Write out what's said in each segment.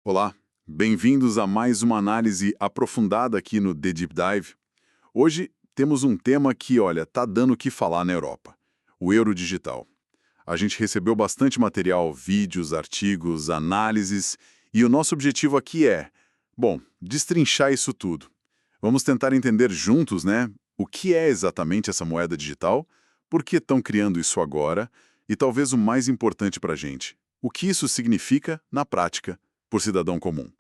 Olá, bem-vindos a mais uma análise aprofundada aqui no The Deep Dive. Hoje temos um tema que, olha, tá dando o que falar na Europa, o euro digital. A gente recebeu bastante material, vídeos, artigos, análises, e o nosso objetivo aqui é, bom, destrinchar isso tudo. Vamos tentar entender juntos, né, o que é exatamente essa moeda digital, por que estão criando isso agora, e talvez o mais importante para a gente, o que isso significa na prática por cidadão comum.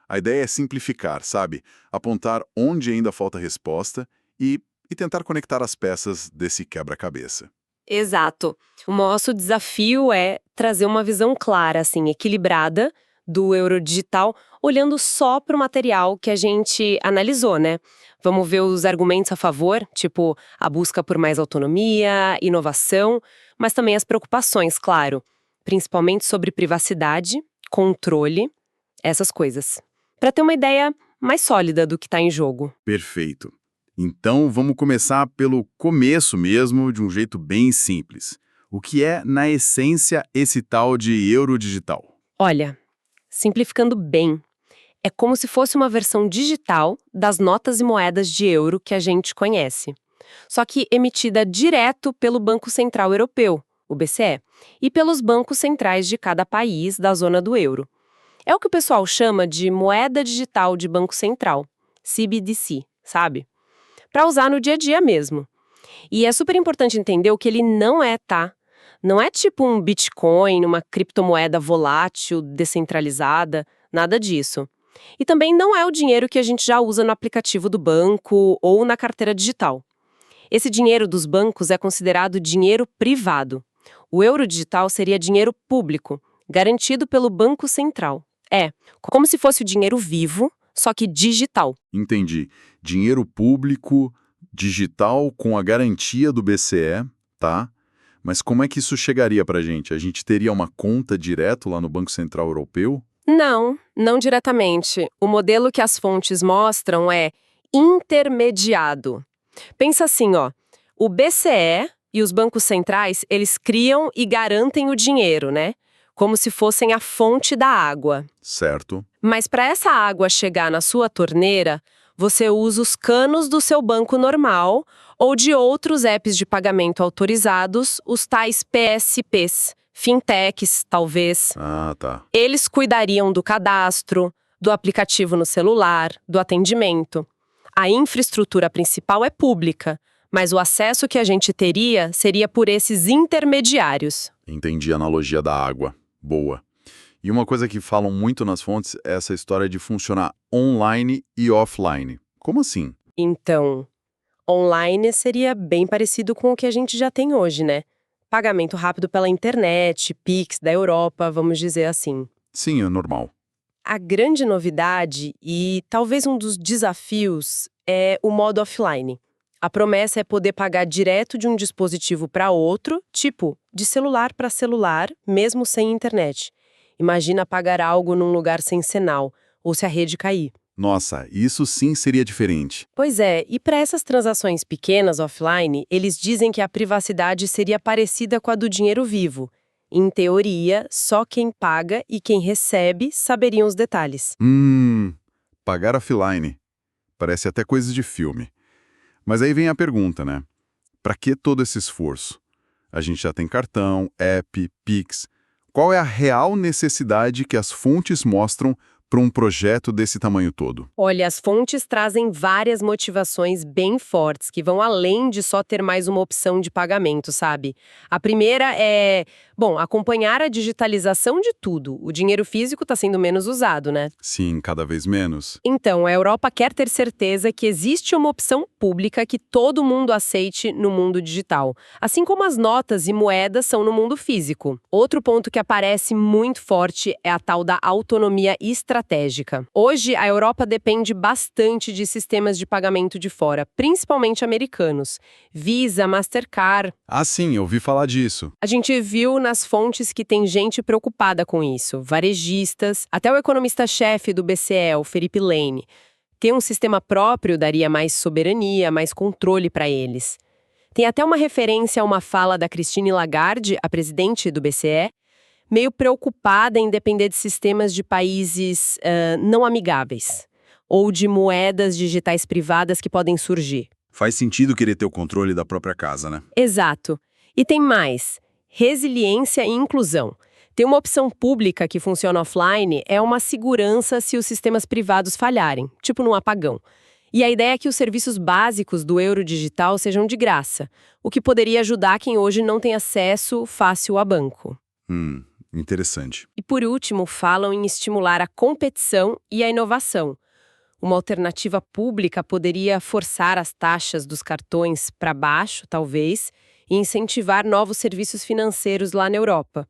A ideia é simplificar, sabe? Apontar onde ainda falta resposta e tentar conectar as peças desse quebra-cabeça. Exato. O nosso desafio é trazer uma visão clara, assim, equilibrada do euro digital, olhando só para o material que a gente analisou, né? Vamos ver os argumentos a favor, tipo a busca por mais autonomia, inovação, mas também as preocupações, claro, principalmente sobre privacidade, controle, essas coisas. Para ter uma ideia mais sólida do que está em jogo. Perfeito. Então, vamos começar pelo começo mesmo, de um jeito bem simples. O que é, na essência, esse tal de euro digital? Olha, simplificando bem, é como se fosse uma versão digital das notas e moedas de euro que a gente conhece, só que emitida direto pelo Banco Central Europeu, o BCE, e pelos bancos centrais de cada país da zona do euro. É o que o pessoal chama de moeda digital de Banco Central, CBDC, sabe? Para usar no dia a dia mesmo. E é super importante entender o que ele não é, tá? Não é tipo um Bitcoin, uma criptomoeda volátil, descentralizada, nada disso. E também não é o dinheiro que a gente já usa no aplicativo do banco ou na carteira digital. Esse dinheiro dos bancos é considerado dinheiro privado. O euro digital seria dinheiro público, garantido pelo Banco Central. É, como se fosse o dinheiro vivo, só que digital. Entendi. Dinheiro público, digital, com a garantia do BCE, tá? Mas como é que isso chegaria pra gente? A gente teria uma conta direto lá no Banco Central Europeu? Não diretamente. O modelo que as fontes mostram é intermediado. Pensa assim, ó, o BCE e os bancos centrais, eles criam e garantem o dinheiro, né? Como se fossem a fonte da água. Certo. Mas para essa água chegar na sua torneira, você usa os canos do seu banco normal ou de outros apps de pagamento autorizados, os tais PSPs, fintechs, talvez. Ah, tá. Eles cuidariam do cadastro, do aplicativo no celular, do atendimento. A infraestrutura principal é pública, mas o acesso que a gente teria seria por esses intermediários. Entendi a analogia da água. Boa. E uma coisa que falam muito nas fontes é essa história de funcionar online e offline. Como assim? Então, online seria bem parecido com o que a gente já tem hoje, né? Pagamento rápido pela internet, Pix da Europa, vamos dizer assim. Sim, é normal. A grande novidade e talvez um dos desafios é o modo offline. A promessa é poder pagar direto de um dispositivo para outro, tipo, de celular para celular, mesmo sem internet. Imagina pagar algo num lugar sem sinal, ou se a rede cair. Nossa, isso sim seria diferente. Pois é, e para essas transações pequenas offline, eles dizem que a privacidade seria parecida com a do dinheiro vivo. Em teoria, só quem paga e quem recebe saberiam os detalhes. Pagar offline. Parece até coisa de filme. Mas aí vem a pergunta, né? Para que todo esse esforço? A gente já tem cartão, app, Pix. Qual é a real necessidade que as fontes mostram para um projeto desse tamanho todo? Olha, as fontes trazem várias motivações bem fortes, que vão além de só ter mais uma opção de pagamento, sabe? A primeira é, acompanhar a digitalização de tudo. O dinheiro físico está sendo menos usado, né? Sim, cada vez menos. Então, a Europa quer ter certeza que existe uma opção pública que todo mundo aceite no mundo digital, assim como as notas e moedas são no mundo físico. Outro ponto que aparece muito forte é a tal da autonomia estratégica. Hoje, a Europa depende bastante de sistemas de pagamento de fora, principalmente americanos. Visa, Mastercard. Ah, sim, eu ouvi falar disso. A gente viu nas fontes que tem gente preocupada com isso, varejistas, até o economista-chefe do BCE, o Felipe Lane. Ter um sistema próprio daria mais soberania, mais controle para eles. Tem até uma referência a uma fala da Christine Lagarde, a presidente do BCE, meio preocupada em depender de sistemas de países não amigáveis ou de moedas digitais privadas que podem surgir. Faz sentido querer ter o controle da própria casa, né? Exato. E tem mais: resiliência e inclusão. Ter uma opção pública que funciona offline é uma segurança se os sistemas privados falharem, tipo num apagão. E a ideia é que os serviços básicos do euro digital sejam de graça, o que poderia ajudar quem hoje não tem acesso fácil a banco. Interessante. E por último, falam em estimular a competição e a inovação. Uma alternativa pública poderia forçar as taxas dos cartões para baixo, talvez, e incentivar novos serviços financeiros lá na Europa.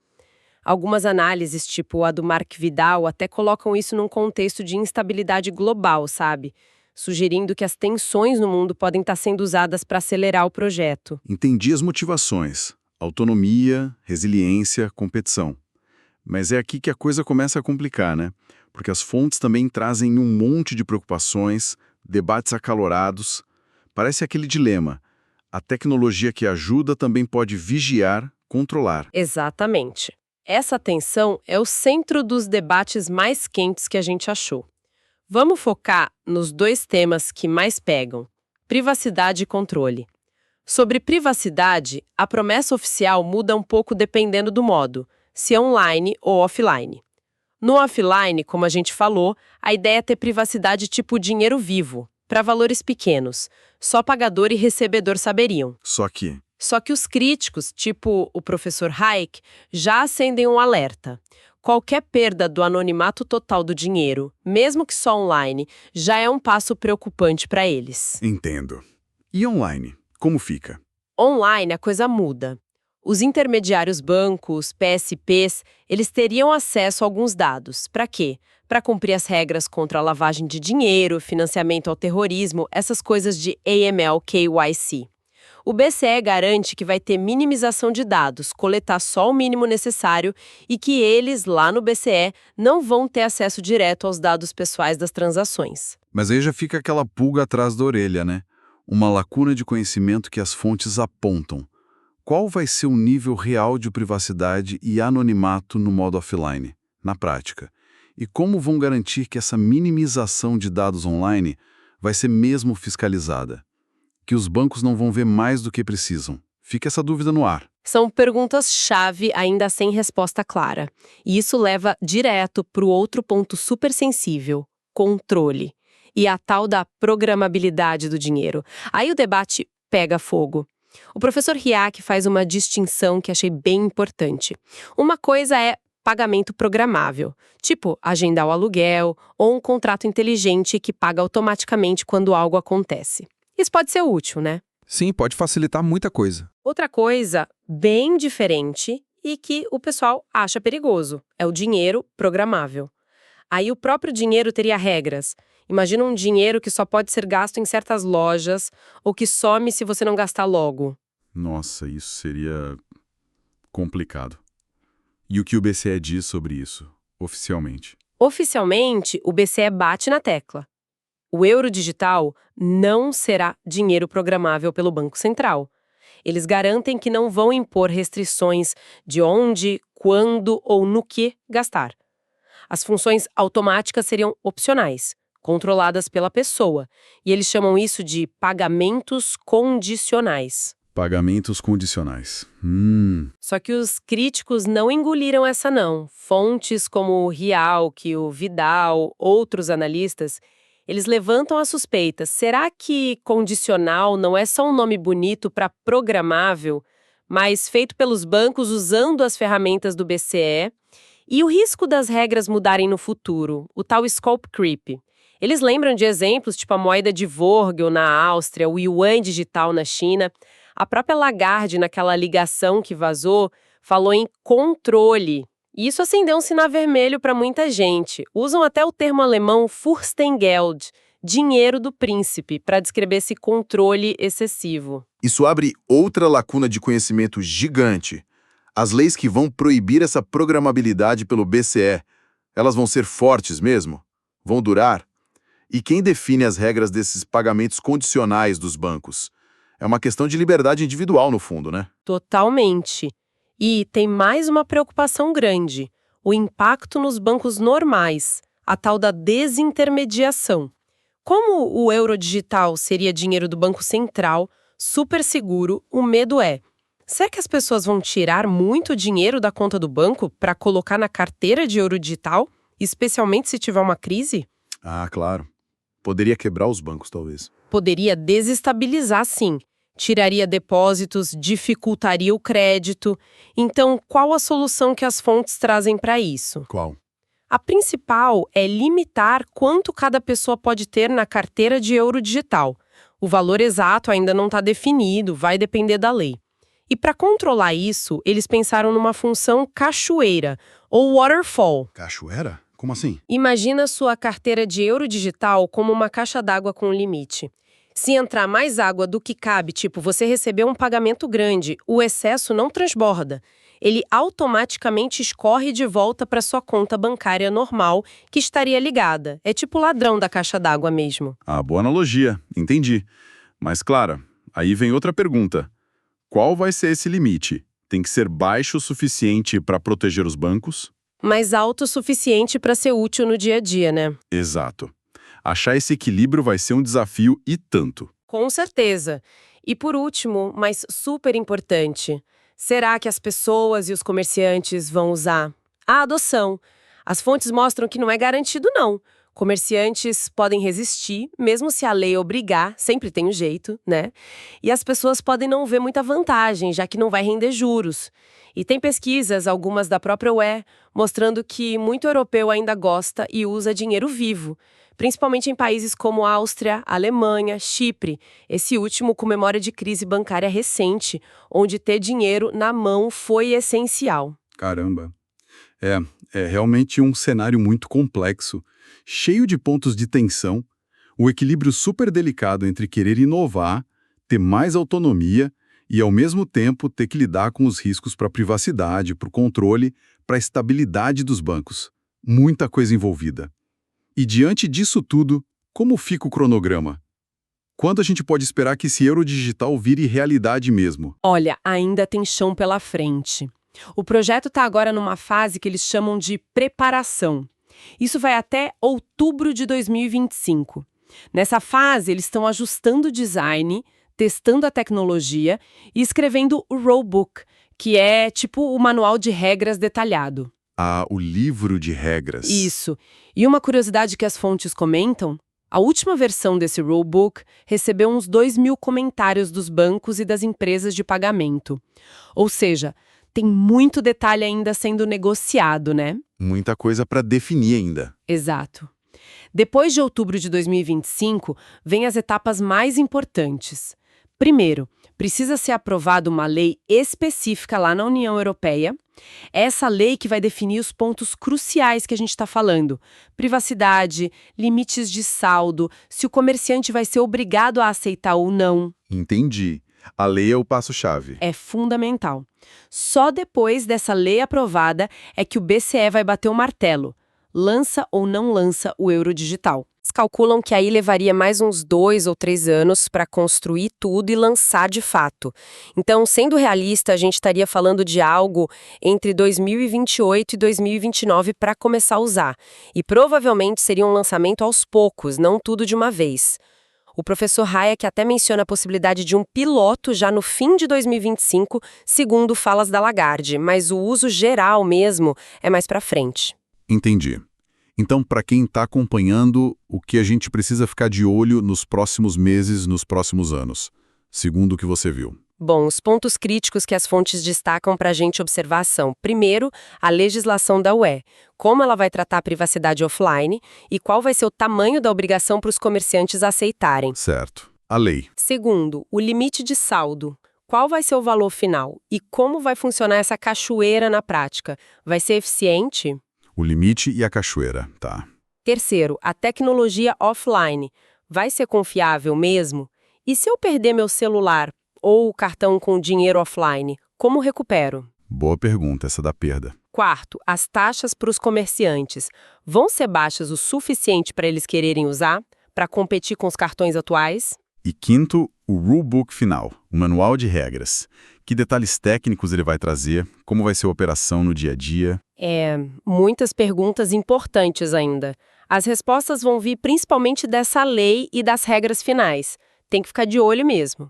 Algumas análises, tipo a do Mark Vidal, até colocam isso num contexto de instabilidade global, sabe? Sugerindo que as tensões no mundo podem estar sendo usadas para acelerar o projeto. Entendi as motivações. Autonomia, resiliência, competição. Mas é aqui que a coisa começa a complicar, né? Porque as fontes também trazem um monte de preocupações, debates acalorados. Parece aquele dilema. A tecnologia que ajuda também pode vigiar, controlar. Exatamente. Essa tensão é o centro dos debates mais quentes que a gente achou. Vamos focar nos dois temas que mais pegam: privacidade e controle. Sobre privacidade, a promessa oficial muda um pouco dependendo do modo, se é online ou offline. No offline, como a gente falou, a ideia é ter privacidade tipo dinheiro vivo, para valores pequenos. Só pagador e recebedor saberiam. Só que os críticos, tipo o professor Hayek, já acendem um alerta. Qualquer perda do anonimato total do dinheiro, mesmo que só online, já é um passo preocupante para eles. entendo. E online? Como fica? Online a coisa muda. Os intermediários bancos, PSPs, eles teriam acesso a alguns dados. Para quê? Para cumprir as regras contra a lavagem de dinheiro, financiamento ao terrorismo, essas coisas de AML, KYC. O BCE garante que vai ter minimização de dados, coletar só o mínimo necessário e que eles, lá no BCE, não vão ter acesso direto aos dados pessoais das transações. Mas aí já fica aquela pulga atrás da orelha, né? Uma lacuna de conhecimento que as fontes apontam. Qual vai ser o nível real de privacidade e anonimato no modo offline, na prática? E como vão garantir que essa minimização de dados online vai ser mesmo fiscalizada? Que os bancos não vão ver mais do que precisam? Fica essa dúvida no ar. São perguntas-chave ainda sem resposta clara. E isso leva direto para o outro ponto super sensível: controle. E a tal da programabilidade do dinheiro. Aí o debate pega fogo. O professor Hiak faz uma distinção que achei bem importante. Uma coisa é pagamento programável, tipo agendar o aluguel ou um contrato inteligente que paga automaticamente quando algo acontece. Isso pode ser útil, né? Sim, pode facilitar muita coisa. Outra coisa bem diferente e que o pessoal acha perigoso é o dinheiro programável. Aí o próprio dinheiro teria regras. Imagina um dinheiro que só pode ser gasto em certas lojas ou que some se você não gastar logo. Nossa, isso seria complicado. E o que o BCE diz sobre isso, oficialmente? Oficialmente, o BCE bate na tecla. O euro digital não será dinheiro programável pelo Banco Central. Eles garantem que não vão impor restrições de onde, quando ou no que gastar. As funções automáticas seriam opcionais, controladas pela pessoa, e eles chamam isso de pagamentos condicionais. Pagamentos condicionais. Só que os críticos não engoliram essa não. Fontes como o Hialk, o Vidal, outros analistas, eles levantam a suspeita. Será que condicional não é só um nome bonito para programável, mas feito pelos bancos usando as ferramentas do BCE? E o risco das regras mudarem no futuro, o tal scope creep. Eles lembram de exemplos tipo a moeda de Vorgel na Áustria, o yuan digital na China. A própria Lagarde, naquela ligação que vazou, falou em controle. E isso acendeu um sinal vermelho para muita gente. Usam até o termo alemão Fürstengeld, dinheiro do príncipe, para descrever esse controle excessivo. Isso abre outra lacuna de conhecimento gigante. As leis que vão proibir essa programabilidade pelo BCE, elas vão ser fortes mesmo? Vão durar? E quem define as regras desses pagamentos condicionais dos bancos? É uma questão de liberdade individual, no fundo, né? Totalmente. E tem mais uma preocupação grande: o impacto nos bancos normais, a tal da desintermediação. Como o euro digital seria dinheiro do Banco Central, super seguro, o medo é: será que as pessoas vão tirar muito dinheiro da conta do banco para colocar na carteira de euro digital, especialmente se tiver uma crise? Ah, claro. Poderia quebrar os bancos, talvez. Poderia desestabilizar, sim. Tiraria depósitos, dificultaria o crédito. Então, qual a solução que as fontes trazem para isso? Qual? A principal é limitar quanto cada pessoa pode ter na carteira de euro digital. O valor exato ainda não está definido, vai depender da lei. E para controlar isso, eles pensaram numa função cachoeira, ou waterfall. Cachoeira? Como assim? Imagina sua carteira de euro digital como uma caixa d'água com limite. Se entrar mais água do que cabe, tipo você recebeu um pagamento grande, o excesso não transborda. Ele automaticamente escorre de volta para sua conta bancária normal, que estaria ligada. É tipo o ladrão da caixa d'água mesmo. Ah, boa analogia, entendi. Mas, Clara, aí vem outra pergunta. Qual vai ser esse limite? Tem que ser baixo o suficiente para proteger os bancos? Mas alto o suficiente para ser útil no dia a dia, né? Exato. Achar esse equilíbrio vai ser um desafio e tanto. Com certeza. E por último, mas super importante, será que as pessoas e os comerciantes vão usar a adoção? As fontes mostram que não é garantido, não. Comerciantes podem resistir, mesmo se a lei obrigar, sempre tem um jeito, né? E as pessoas podem não ver muita vantagem, já que não vai render juros. E tem pesquisas, algumas da própria UE, mostrando que muito europeu ainda gosta e usa dinheiro vivo, principalmente em países como Áustria, Alemanha, Chipre. Esse último com memória de crise bancária recente, onde ter dinheiro na mão foi essencial. Caramba. É realmente um cenário muito complexo, cheio de pontos de tensão, o equilíbrio super delicado entre querer inovar, ter mais autonomia e, ao mesmo tempo, ter que lidar com os riscos para a privacidade, para o controle, para a estabilidade dos bancos. Muita coisa envolvida. E diante disso tudo, como fica o cronograma? Quando a gente pode esperar que esse euro digital vire realidade mesmo? Olha, ainda tem chão pela frente. O projeto está agora numa fase que eles chamam de preparação. Isso vai até outubro de 2025. Nessa fase, eles estão ajustando o design, testando a tecnologia e escrevendo o Rulebook, que é tipo o manual de regras detalhado. Ah, o livro de regras. Isso. E uma curiosidade que as fontes comentam: a última versão desse Rulebook recebeu uns 2.000 comentários dos bancos e das empresas de pagamento. Ou seja, tem muito detalhe ainda sendo negociado, né? Muita coisa para definir ainda. Exato. Depois de outubro de 2025, vêm as etapas mais importantes. Primeiro, precisa ser aprovada uma lei específica lá na União Europeia. Essa lei que vai definir os pontos cruciais que a gente está falando: privacidade, limites de saldo, se o comerciante vai ser obrigado a aceitar ou não. Entendi. A lei é o passo-chave. É fundamental. Só depois dessa lei aprovada é que o BCE vai bater o martelo. Lança ou não lança o euro digital. Eles calculam que aí levaria mais uns 2 ou 3 anos para construir tudo e lançar de fato. Então, sendo realista, a gente estaria falando de algo entre 2028 e 2029 para começar a usar. E provavelmente seria um lançamento aos poucos, não tudo de uma vez. O professor Hayek até menciona a possibilidade de um piloto já no fim de 2025, segundo falas da Lagarde, mas o uso geral mesmo é mais para frente. Entendi. Então, para quem está acompanhando, o que a gente precisa ficar de olho nos próximos meses, nos próximos anos, segundo o que você viu? Bom, os pontos críticos que as fontes destacam para a gente observar são, primeiro, a legislação da UE, como ela vai tratar a privacidade offline e qual vai ser o tamanho da obrigação para os comerciantes aceitarem. Certo. A lei. Segundo, o limite de saldo. Qual vai ser o valor final e como vai funcionar essa cachoeira na prática? Vai ser eficiente? O limite e a cachoeira, tá. Terceiro, a tecnologia offline. Vai ser confiável mesmo? E se eu perder meu celular ou o cartão com dinheiro offline, como recupero? Boa pergunta, essa da perda. Quarto, as taxas para os comerciantes vão ser baixas o suficiente para eles quererem usar, para competir com os cartões atuais? E quinto, o rulebook final, o manual de regras. Que detalhes técnicos ele vai trazer, como vai ser a operação no dia a dia. Muitas perguntas importantes ainda. As respostas vão vir principalmente dessa lei e das regras finais. Tem que ficar de olho mesmo.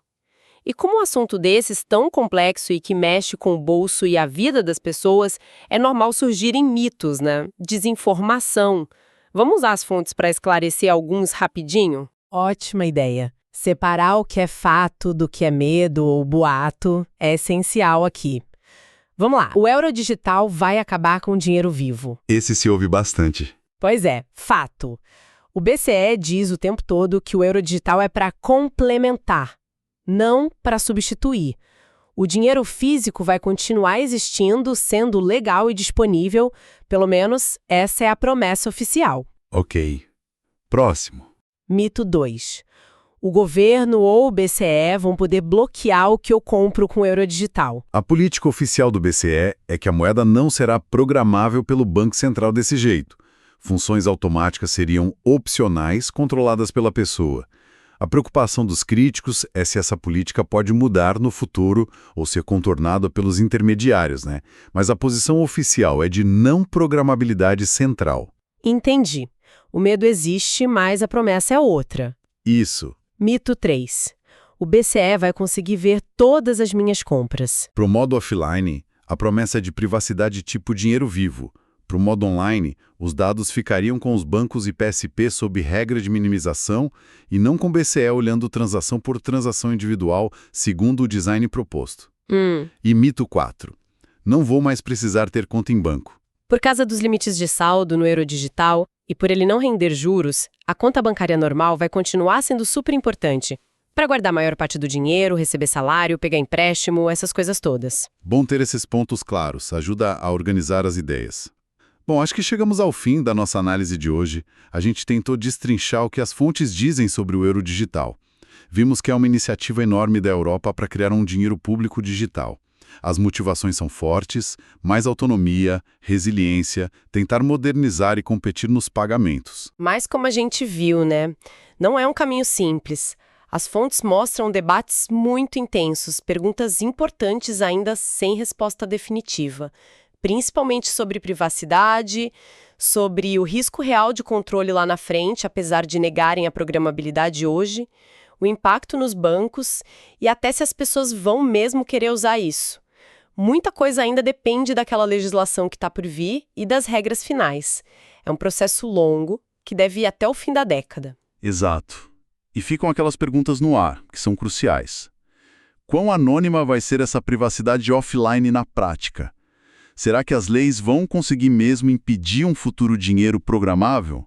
E como um assunto desses tão complexo e que mexe com o bolso e a vida das pessoas, é normal surgirem mitos, né? Desinformação. Vamos usar as fontes para esclarecer alguns rapidinho? Ótima ideia. Separar o que é fato do que é medo ou boato é essencial aqui. Vamos lá. O euro digital vai acabar com o dinheiro vivo. Esse se ouve bastante. Pois é, fato. O BCE diz o tempo todo que o euro digital é para complementar, não para substituir. O dinheiro físico vai continuar existindo, sendo legal e disponível, pelo menos essa é a promessa oficial. Ok. Próximo. Mito 2. O governo ou o BCE vão poder bloquear o que eu compro com o euro digital. A política oficial do BCE é que a moeda não será programável pelo Banco Central desse jeito. Funções automáticas seriam opcionais, controladas pela pessoa. A preocupação dos críticos é se essa política pode mudar no futuro ou ser contornada pelos intermediários, né? Mas a posição oficial é de não programabilidade central. Entendi. O medo existe, mas a promessa é outra. Isso. Mito 3. O BCE vai conseguir ver todas as minhas compras. Para o modo offline, a promessa é de privacidade tipo dinheiro vivo. Para o modo online, os dados ficariam com os bancos e PSP sob regra de minimização e não com o BCE olhando transação por transação individual, segundo o design proposto. E mito 4. Não vou mais precisar ter conta em banco. Por causa dos limites de saldo no euro digital e por ele não render juros, a conta bancária normal vai continuar sendo super importante para guardar a maior parte do dinheiro, receber salário, pegar empréstimo, essas coisas todas. Bom ter esses pontos claros, ajuda a organizar as ideias. Bom, acho que chegamos ao fim da nossa análise de hoje. A gente tentou destrinchar o que as fontes dizem sobre o euro digital. Vimos que é uma iniciativa enorme da Europa para criar um dinheiro público digital. As motivações são fortes, mais autonomia, resiliência, tentar modernizar e competir nos pagamentos. Mas como a gente viu, né? Não é um caminho simples. As fontes mostram debates muito intensos, perguntas importantes ainda sem resposta definitiva, principalmente sobre privacidade, sobre o risco real de controle lá na frente, apesar de negarem a programabilidade hoje, o impacto nos bancos e até se as pessoas vão mesmo querer usar isso. Muita coisa ainda depende daquela legislação que está por vir e das regras finais. É um processo longo que deve ir até o fim da década. Exato. E ficam aquelas perguntas no ar, que são cruciais. Quão anônima vai ser essa privacidade offline na prática? Será que as leis vão conseguir mesmo impedir um futuro dinheiro programável?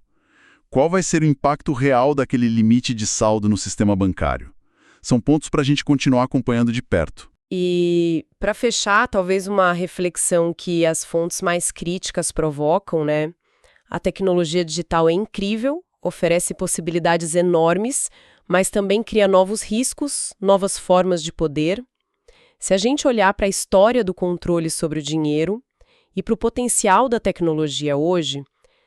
Qual vai ser o impacto real daquele limite de saldo no sistema bancário? São pontos para a gente continuar acompanhando de perto. E, para fechar, talvez uma reflexão que as fontes mais críticas provocam, né? A tecnologia digital é incrível, oferece possibilidades enormes, mas também cria novos riscos, novas formas de poder. Se a gente olhar para a história do controle sobre o dinheiro e para o potencial da tecnologia hoje,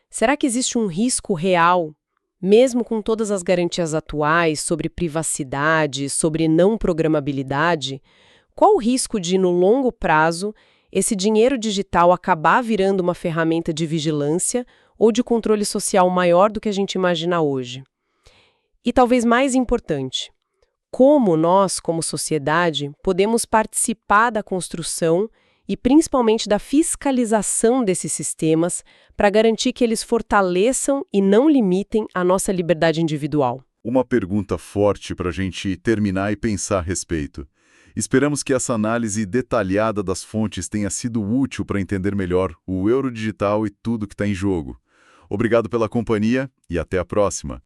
será que existe um risco real, mesmo com todas as garantias atuais sobre privacidade, sobre não programabilidade? Qual o risco de, no longo prazo, esse dinheiro digital acabar virando uma ferramenta de vigilância ou de controle social maior do que a gente imagina hoje? E talvez mais importante, como nós, como sociedade, podemos participar da construção e principalmente da fiscalização desses sistemas para garantir que eles fortaleçam e não limitem a nossa liberdade individual? Uma pergunta forte para a gente terminar e pensar a respeito. Esperamos que essa análise detalhada das fontes tenha sido útil para entender melhor o euro digital e tudo que está em jogo. Obrigado pela companhia e até a próxima.